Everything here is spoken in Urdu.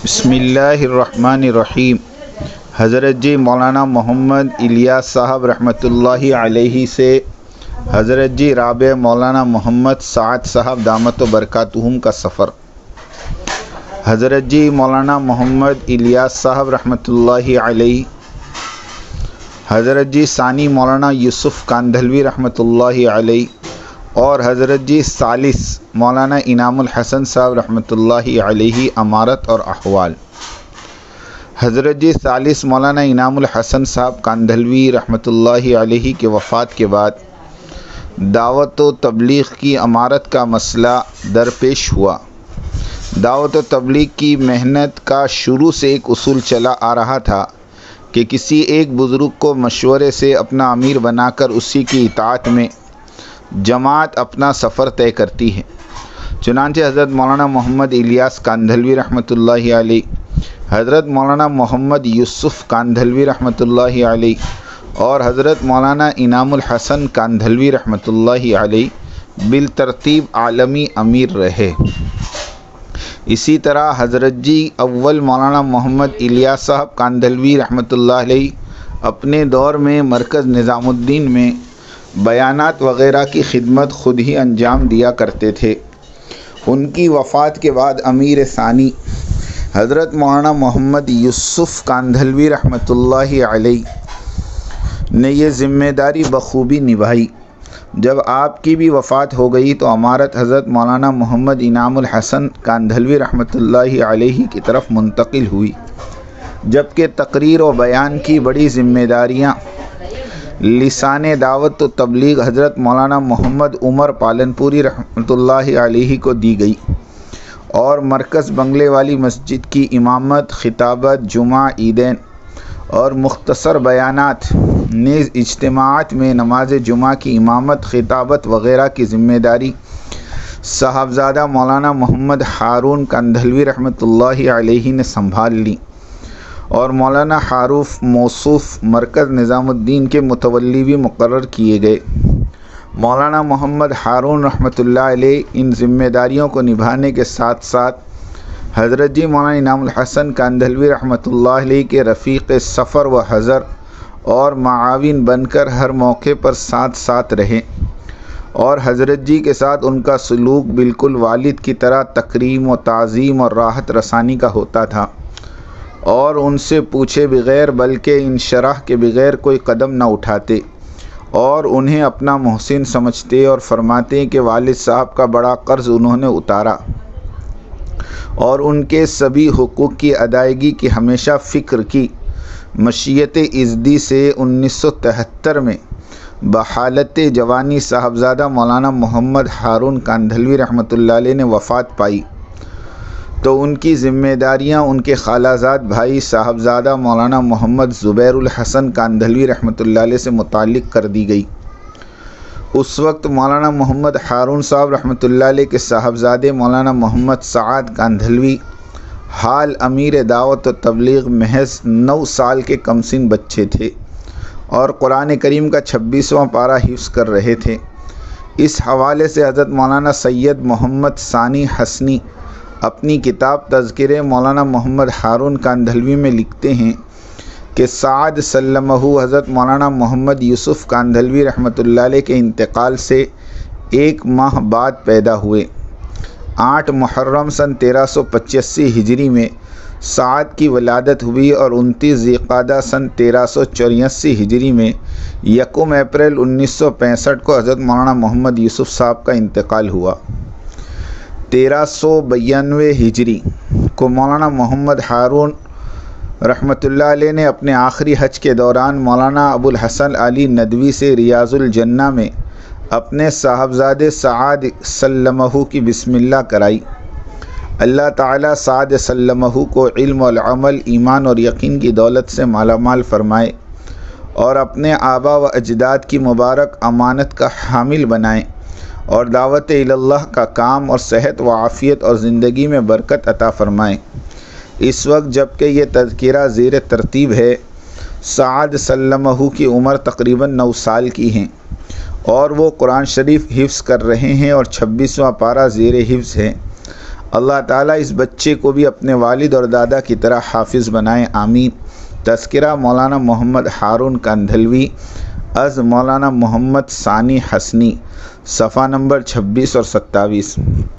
بسم اللہ الرحمن الرحیم۔ حضرت جی مولانا محمد الیاس صاحب رحمۃ اللہ علیہ سے حضرت جی رابع مولانا محمد سعد صاحب دامت و برکاتہم کا سفر۔ حضرت جی مولانا محمد الیاس صاحب رحمۃ اللہ علیہ، حضرت جی ثانی مولانا یوسف کاندھلوی رحمۃ اللہ علیہ اور حضرت جی ثالث مولانا انعام الحسن صاحب رحمۃ اللہ علیہ امارت اور احوال۔ حضرت جی ثالث مولانا انعام الحسن صاحب کاندھلوی رحمۃ اللہ علیہ کے وفات کے بعد دعوت و تبلیغ کی امارت کا مسئلہ درپیش ہوا۔ دعوت و تبلیغ کی محنت کا شروع سے ایک اصول چلا آ رہا تھا کہ کسی ایک بزرگ کو مشورے سے اپنا امیر بنا کر اسی کی اطاعت میں جماعت اپنا سفر طے کرتی ہے۔ چنانچہ حضرت مولانا محمد الیاس کاندھلوی رحمۃ اللہ علیہ، حضرت مولانا محمد یوسف کاندھلوی رحمۃ اللہ علیہ اور حضرت مولانا انعام الحسن کاندھلوی رحمۃ اللہ علیہ بالترتیب عالمی امیر رہے۔ اسی طرح حضرت جی اول مولانا محمد الیاس صاحب کاندھلوی رحمۃ اللہ علیہ اپنے دور میں مرکز نظام الدین میں بیانات وغیرہ کی خدمت خود ہی انجام دیا کرتے تھے۔ ان کی وفات کے بعد امیر ثانی حضرت مولانا محمد یوسف کاندھلوی رحمۃ اللہ علیہ نے یہ ذمہ داری بخوبی نبھائی۔ جب آپ کی بھی وفات ہو گئی تو امارت حضرت مولانا محمد انعام الحسن کاندھلوی رحمۃ اللہ علیہ کی طرف منتقل ہوئی، جبکہ تقریر و بیان کی بڑی ذمہ داریاں لسان دعوت و تبلیغ حضرت مولانا محمد عمر پالنپوری رحمۃ اللہ علیہ کو دی گئی، اور مرکز بنگلے والی مسجد کی امامت، خطابت، جمعہ، عیدین اور مختصر بیانات، نیز اجتماعات میں نماز جمعہ کی امامت، خطابت وغیرہ کی ذمہ داری صاحبزادہ مولانا محمد ہارون کاندھلوی رحمۃ اللہ علیہ نے سنبھال لی، اور مولانا حاروف موصوف مرکز نظام الدین کے متولی بھی مقرر کیے گئے۔ مولانا محمد ہارون رحمۃ اللہ علیہ ان ذمہ داریوں کو نبھانے کے ساتھ ساتھ حضرت جی مولانا انعام الحسن کاندھلوی رحمۃ اللہ علیہ کے رفیق سفر و حضر اور معاون بن کر ہر موقع پر ساتھ رہے، اور حضرت جی کے ساتھ ان کا سلوک بالکل والد کی طرح تکریم و تعظیم اور راحت رسانی کا ہوتا تھا، اور ان سے پوچھے بغیر بلکہ انشراح کے بغیر کوئی قدم نہ اٹھاتے، اور انہیں اپنا محسن سمجھتے اور فرماتے کہ والد صاحب کا بڑا قرض انہوں نے اتارا، اور ان کے سبھی حقوق کی ادائیگی کی ہمیشہ فکر کی۔ مشیت ازدی سے 1973 میں بحالت جوانی صاحبزادہ مولانا محمد ہارون کاندھلوی رحمۃ اللہ علیہ نے وفات پائی تو ان کی ذمہ داریاں ان کے خالہ زاد بھائی صاحبزادہ مولانا محمد زبیر الحسن کاندھلوی رحمۃ اللہ علیہ سے متعلق کر دی گئی۔ اس وقت مولانا محمد ہارون صاحب رحمۃ اللہ علیہ کے صاحبزادے مولانا محمد سعد کاندھلوی حال امیر دعوت و تبلیغ محض 9 سال کے کم سن بچے تھے، اور قرآن کریم کا 26واں پارہ حفظ کر رہے تھے۔ اس حوالے سے حضرت مولانا سید محمد ثانی حسنی اپنی کتاب تذکرہ مولانا محمد ہارون کاندھلوی میں لکھتے ہیں کہ سعد سلمہ حضرت مولانا محمد یوسف کاندھلوی رحمۃ اللہ علیہ کے انتقال سے 1 ماہ بعد پیدا ہوئے۔ 8 محرم سن 1385 ہجری میں سعد کی ولادت ہوئی، اور 29 ذیقعدہ سن 1384 ہجری میں 1 اپریل 1965 کو حضرت مولانا محمد یوسف صاحب کا انتقال ہوا۔ 1392 ہجری کو مولانا محمد ہارون رحمۃ اللہ علیہ نے اپنے آخری حج کے دوران مولانا ابو الحسن علی ندوی سے ریاض الجنہ میں اپنے صاحبزادے سعد سلمہ کی بسم اللہ کرائی۔ اللہ تعالیٰ سعد سلمہ کو علم والعمل، ایمان اور یقین کی دولت سے مالا مال فرمائے، اور اپنے آبا و اجداد کی مبارک امانت کا حامل بنائیں، اور دعوت اللہ کا کام اور صحت و عافیت اور زندگی میں برکت عطا فرمائیں۔ اس وقت جب کہ یہ تذکرہ زیر ترتیب ہے، سعد سلمہ کی عمر تقریباً 9 سال کی ہیں، اور وہ قرآن شریف حفظ کر رہے ہیں، اور 26واں پارہ زیر حفظ ہے۔ اللہ تعالیٰ اس بچے کو بھی اپنے والد اور دادا کی طرح حافظ بنائے، آمین۔ تذکرہ مولانا محمد ہارون کاندھلوی از مولانا محمد ثانی حسنی، صفحہ نمبر 26 اور 27۔